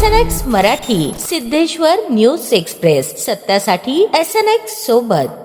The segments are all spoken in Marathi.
SNX Marathi, Siddheshwar news express, सत्यासाठी SNX सोबत।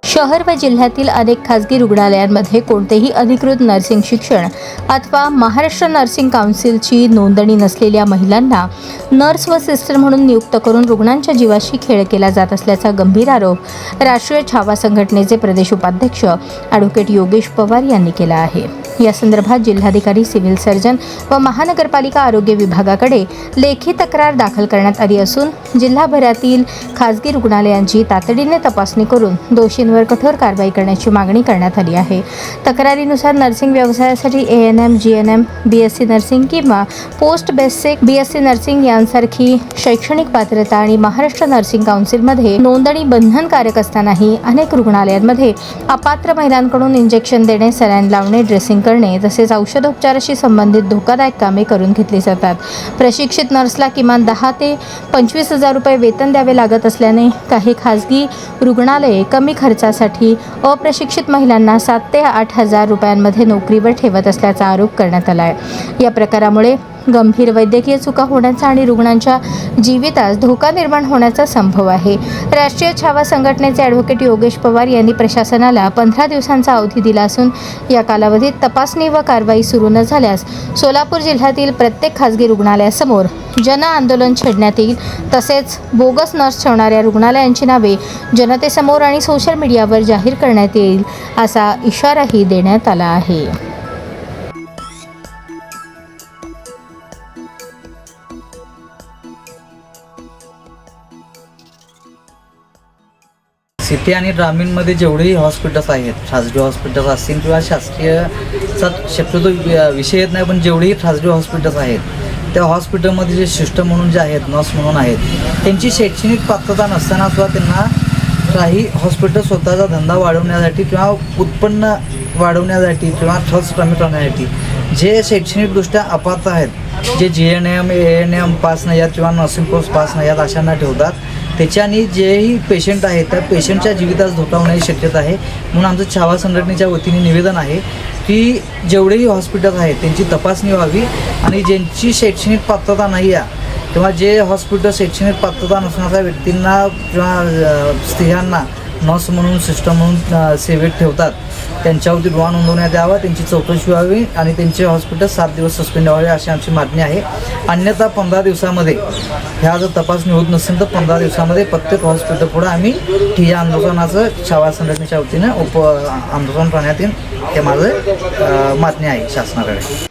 शहर व जिल्ह्यातील अनेक खासगी रुग्णालयांमध्ये कोणतेही अधिकृत नर्सिंग शिक्षण अथवा महाराष्ट्र नर्सिंग काउन्सिलची नोंदणी नसलेल्या महिलांना नर्स व सिस्टर म्हणून नियुक्त करून रुग्णांच्या जीवाशी खेळ केला जात असल्याचा गंभीर आरोप राष्ट्रीय छावा संघटनेचे प्रदेश उपाध्यक्ष ॲडव्होकेट योगेश पवार यांनी केला आहे। या संदर्भात जिल्हाधिकारी, सिव्हिल सर्जन व महानगरपालिका आरोग्य विभागाकडे लेखी तक्रार दाखल करण्यात आली असून जिल्हाभरातील खासगी रुग्णालयांची तातडीने तपासणी करून दोषींवर कठोर कारवाई करण्याची मागणी करण्यात आली आहे। तक्रारीनुसार नर्सिंग व्यवसायासाठी ANM, GNM, BSc नर्सिंग किंवा पोस्ट बेसिक BSc नर्सिंग यांसारखी शैक्षणिक पात्रता आणि महाराष्ट्र नर्सिंग काउन्सिलमध्ये नोंदणी बंधनकारक असतानाही अनेक रुग्णालयांमध्ये अपात्र महिलांकडून इंजेक्शन देणे, सलाईन लावणे, ड्रेसिंग करणे तसेच औषधोपचाराशी संबंधित धोकादायक कामे करून घेतली जातात। प्रशिक्षित नर्सला किमान 10 ते 25,000 रुपये वेतन द्यावे लागत असल्याने काही खासगी रुग्णालये कमी खर्चासाठी अप्रशिक्षित महिलांना 7 ते 8,000 रुपयांमध्ये नोकरीवर ठेवत असल्याचा आरोप करण्यात आला आहे। या प्रकारामुळे गंभीर वैद्यकीय चुका होण्याचा आणि रुग्णांच्या जीवितास धोका निर्माण होण्याचा संभव आहे। राष्ट्रीय छावा संघटनेचे ॲडव्होकेट योगेश पवार यांनी प्रशासनाला 15 दिवसांचा अवधी दिला असून या कालावधीत तपासणी व कारवाई सुरू न झाल्यास सोलापूर जिल्ह्यातील प्रत्येक खासगी रुग्णालयासमोर जन आंदोलन छेडण्यात येईल। तसेच बोगस नर्स ठेवणाऱ्या रुग्णालयांची नावे जनतेसमोर आणि सोशल मीडियावर जाहीर करण्यात येईल असा इशाराही देण्यात आला आहे। सिटी आणि ग्रामीणमध्ये जेवढेही हॉस्पिटल्स आहेत, खाजगी हॉस्पिटल्स असतील किंवा शासकीयचा शक्यतो विषय येत नाही, पण जेवढेही खाजगी हॉस्पिटल्स आहेत त्या हॉस्पिटलमध्ये जे सिस्टर म्हणून जे आहेत, नर्स म्हणून आहेत, त्यांची शैक्षणिक पात्रता नसताना सुद्धा त्यांना काही हॉस्पिटल स्वतःचा धंदा वाढवण्यासाठी किंवा उत्पन्न वाढवण्यासाठी किंवा खर्च कमी करण्यासाठी जे शैक्षणिकदृष्ट्या अपात्र आहेत, जे GNM, ANM पास नाही आहेत किंवा नर्सिंग कोर्स पास नाही आहेत अशांना ठेवतात। त्याच्याने जेही पेशंट आहेत त्या पेशंटच्या जीवितास धोका होण्याची शक्यता आहे। म्हणून आमचं छावा संघटनेच्या वतीने निवेदन आहे की जेवढेही हॉस्पिटल आहेत त्यांची तपासणी व्हावी आणि ज्यांची शैक्षणिक पात्रता नाही आहे किंवा जे हॉस्पिटल शैक्षणिक पात्रता नसणाऱ्या व्यक्तींना किंवा स्त्रियांना नर्स म्हणून, सिस्टर म्हणून सेवेत ठेवतात त्यांच्यावरती गुन्हा नोंदवण्यात यावा, त्यांची चौकशी व्हावी आणि त्यांचे हॉस्पिटल 7 दिवस सस्पेंड व्हावे अशी आमची मागणी आहे। अन्यथा 15 दिवसामध्ये ह्या जर तपासणी होत नसेल तर 15 दिवसामध्ये प्रत्येक हॉस्पिटल पुढे आम्ही ठिय्या आंदोलनाचं छावा संघटनेच्या वतीनं आंदोलन करण्यात येईल हे माझं मागणी आहे शासनाकडे।